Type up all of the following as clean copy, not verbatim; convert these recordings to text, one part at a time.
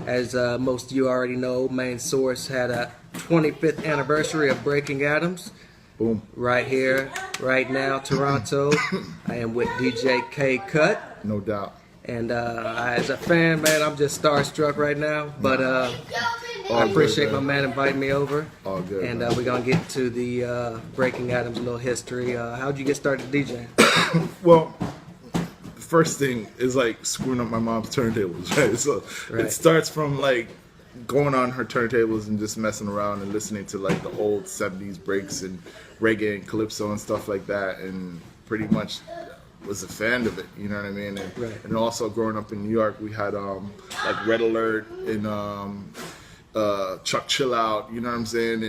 As most of you already know, Main Source had a 25th anniversary of Breaking Atoms. Boom. Right here, right now, Toronto. I am with DJ K Cut. No doubt. And as a fan, man, I'm just starstruck right now. But I appreciate my man inviting me over. All good. And we're going to get to the Breaking Atoms little history. How'd you get started DJing? Well, the first thing is like screwing up my mom's turntables, right? So Right. It starts from like going on her turntables and just messing around and listening to like the old 70s breaks and reggae and calypso and stuff like that, and pretty much was a fan of it, you know what I mean? And, Right. and also growing up in New York, we had like Red Alert and Chuck Chill Out, you know what I'm saying,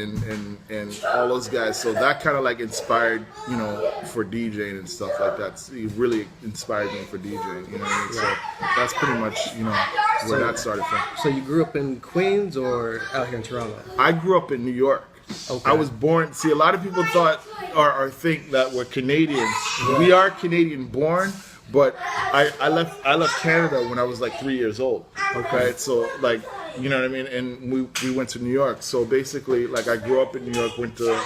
and all those guys. So that kind of like inspired, you know, for DJing and stuff like that. So it really inspired me for DJing, you know what I mean? So that's pretty much, you know, where that started from. So you grew up in Queens or out here in Toronto? I grew up in New York. Okay. I was born. See, a lot of people thought or think that we're Canadian. We are Canadian born, but I left Canada when I was like 3 years old. Okay, so like, you know what I mean, and we went to New York. So basically, like, I grew up in New York, went to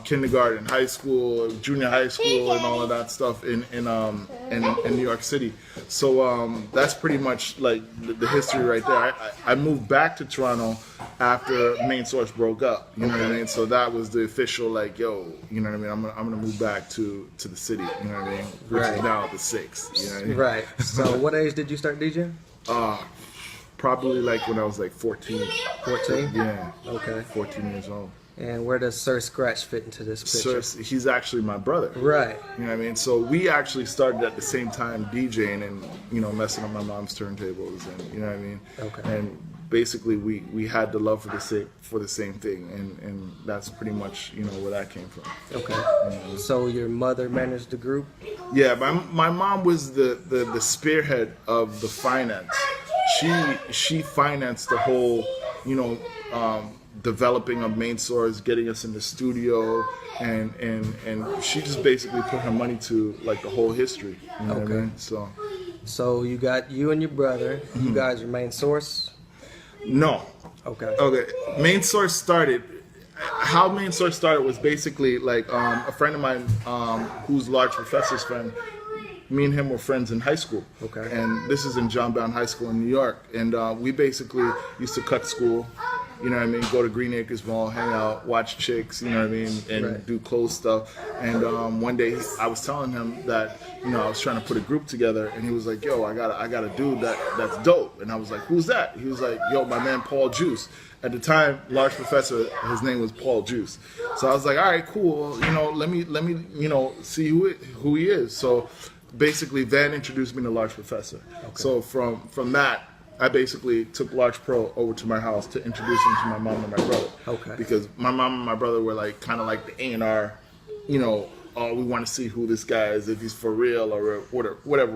kindergarten, high school, junior high school, and all of that stuff in New York City. So that's pretty much like the history right there. I moved back to Toronto after Main Source broke up. You know what I mean? So that was the official, like, yo, you know what I mean? I'm gonna move back to the city. You know what I mean? Which Right. is now the 6th. You know what I mean? Right. So what age did you start DJing? Probably like when I was like 14. 14? Yeah. Okay. 14 years old. And where does Sir Scratch fit into this picture? So he's actually my brother. Right. You know what I mean? So we actually started at the same time DJing and, you know, messing up my mom's turntables, and you know what I mean? Okay. And basically we had the love for the same thing, and that's pretty much, you know, where that came from. Okay. So your mother managed the group? Yeah, my mom was the spearhead of the finance. She financed the whole, you know, developing of Main Source, getting us in the studio, and she just basically put her money to like the whole history. You know what I mean? So you got you and your brother. You guys are Main Source? No. Okay. Okay. Main Source started. How Main Source started was basically like a friend of mine who's Large Professor's friend. Me and him were friends in high school. Okay. And this is in John Brown High School in New York. And we basically used to cut school, you know what I mean, go to Green Acres Mall, hang out, watch chicks, you know what I mean, and Right. do clothes stuff. And one day I was telling him that, you know, I was trying to put a group together, and he was like, yo, I got a dude that's dope. And I was like, who's that? He was like, yo, my man Paul Juice. At the time, Large Professor, his name was Paul Juice. So I was like, all right, cool. You know, let me, you know, see who he is. So basically, Van introduced me to Large Professor. Okay. So from that, I basically took Large Pro over to my house to introduce him to my mom and my brother. Okay. Because my mom and my brother were like kind of like the A&R, you know, oh, we want to see who this guy is, if he's for real or whatever.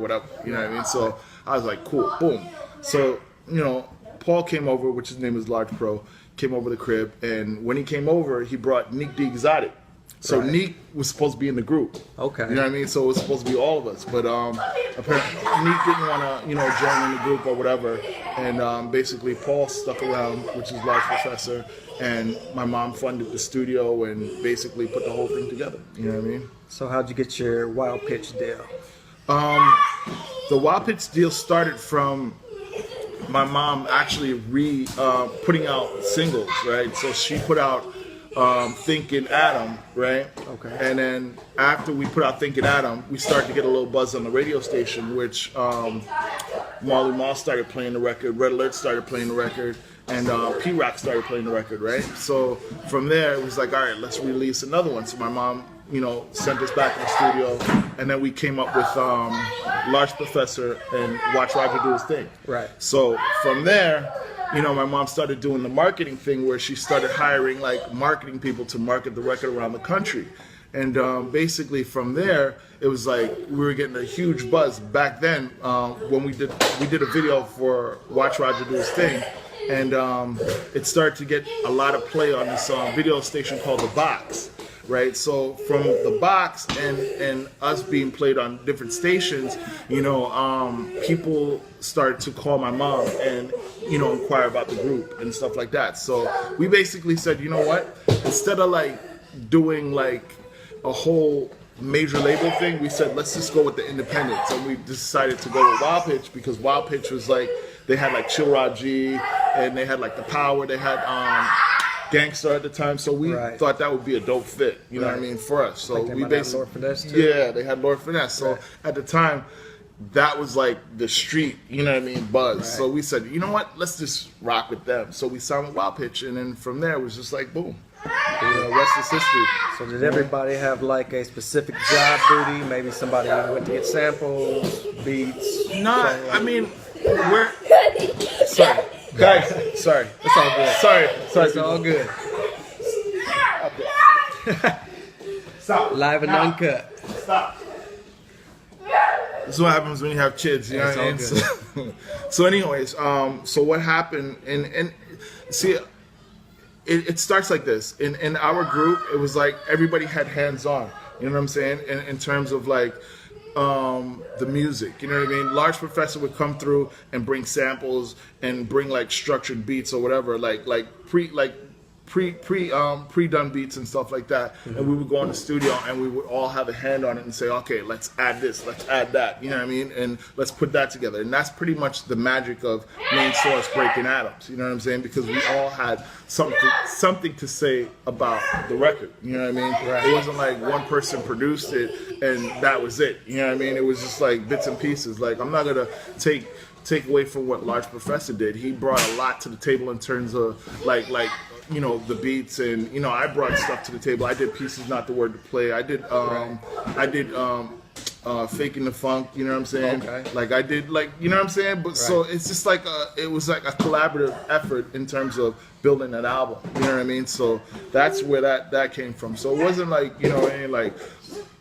You know what I mean? So I was like, cool, boom. So, you know, Paul came over, which his name is Large Pro, came over the crib, and when he came over, he brought Neek the Exotic. So Right. Neek was supposed to be in the group. Okay. You know what I mean? So it was supposed to be all of us. But apparently Neek didn't want to, you know, join in the group or whatever. And basically Paul stuck around, which is Large Professor. And my mom funded the studio and basically put the whole thing together. You know what I mean? So how'd you get your Wild Pitch deal? The Wild Pitch deal started from my mom actually putting out singles, right? So she put out Thinking Adam, right? Okay. And then after we put out Thinking Adam, we started to get a little buzz on the radio station, which Marley Marl started playing the record, Red Alert started playing the record, and P-Rock started playing the record, right? So from there, it was like, all right, let's release another one. So my mom, you know, sent us back in the studio, and then we came up with Large Professor and Watch Roger Do His Thing. Right. So from there, you know, my mom started doing the marketing thing where she started hiring like marketing people to market the record around the country. And basically from there, it was like we were getting a huge buzz. Back then, when we did a video for Watch Roger Do His Thing, and it started to get a lot of play on this video station called The Box. right? So from the box and us being played on different stations, people started to call my mom and inquire about the group and stuff like that. So we basically said, you know what, instead of like doing like a whole major label thing, we said let's just go with the independents, and we decided to go with Wild Pitch because Wild Pitch was like, they had like Chill Rod G, and they had like The Power, they had Gangsta at the time, so we thought that would be a dope fit, you know what I mean, for us. So we basically, Lord Finesse too. yeah, they had Lord Finesse. So at the time, that was like the street, you know what I mean, buzz. Right. So we said, you know what, let's just rock with them. So we signed with Wild Pitch, and then from there it was just like boom. Rest is history. So did everybody have like a specific job duty? Maybe somebody went to get samples, beats? I mean, we're sorry, guys. Sorry, it's all good. Sorry, it's all good. Stop. Live and uncut. Stop. This is what happens when you have kids, you know what I mean? So anyways, so what happened, and see, it starts like this. In our group, it was like everybody had hands on, you know what I'm saying? In terms of like the music, you know what I mean? Large Professor would come through and bring samples and bring like structured beats or whatever, pre-done beats and stuff like that, and we would go in the studio and we would all have a hand on it and say, okay, let's add this, let's add that, you know what I mean, and let's put that together. And that's pretty much the magic of Main Source Breaking Atoms, you know what I'm saying, because we all had something to say about the record, you know what I mean. It wasn't like one person produced it and that was it, you know what I mean. It was just like bits and pieces. Like, I'm not gonna take away from what Large Professor did. He brought a lot to the table in terms of like the beats, and I brought stuff to the table. I did Pieces Not the Word to Play. I did Faking the Funk, you know what I'm saying? Okay. Like I did, like, you know what I'm saying? But so it's just like it was like a collaborative effort in terms of building an album, you know what I mean? So that's where that came from. So it wasn't like, like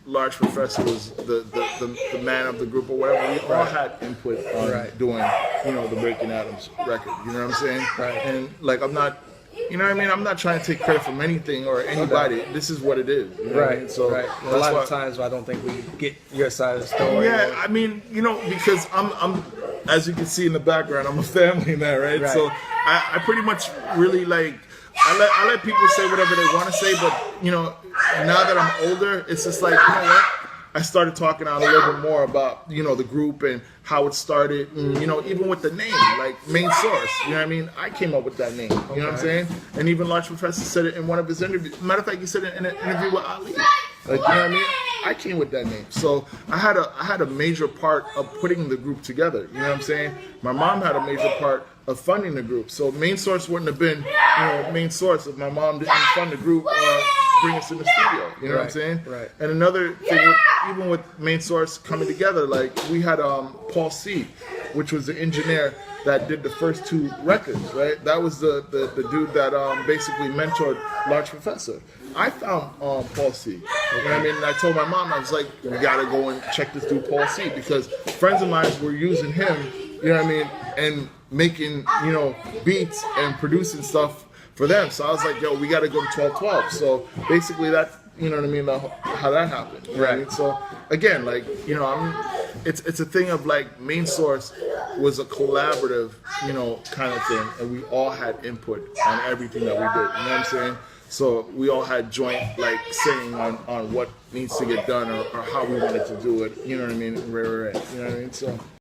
Large Professor was the man of the group or whatever. We all had input on doing, the Breaking Atoms record, you know what I'm saying? And like, I'm not, you know what I mean? I'm not trying to take credit from anything or anybody. This is what it is. You know what I mean? So a lot of times I don't think we get your side of the story. Yeah, I mean, because I'm as you can see in the background, I'm a family man, right? So I pretty much really like, I let people say whatever they want to say, but now that I'm older, it's just like, you know what? I started talking out a little bit more about, the group and how it started, and, even with the name, like Main Source, you know what I mean? I came up with that name, you know what I'm saying? And even Large Professor said it in one of his interviews. Matter of fact, he said it in an interview with Ali. Like, you know what I mean? I came with that name. So I had a major part of putting the group together, you know what I'm saying? My mom had a major part of funding the group. So Main Source wouldn't have been, Main Source if my mom didn't fund the group or bring us in the studio, you know what I'm saying? Right. And another thing, even with Main Source coming together, like we had Paul C, which was the engineer that did the first 2 records, right? That was the dude that basically mentored Large Professor. I found Paul C. You know what I mean? And I told my mom, I was like, we gotta go and check this dude Paul C, because friends of mine were using him, you know what I mean, and making, beats and producing stuff for them. So I was like, yo, we gotta go to 1212. So basically that, you know what I mean, how that happened. You know what I mean? So again, like, it's a thing of like, Main Source was a collaborative, kind of thing, and we all had input on everything that we did. You know what I'm saying? So we all had joint like saying on what needs to get done or how we wanted to do it. You know what I mean? Right. You know what I mean? So.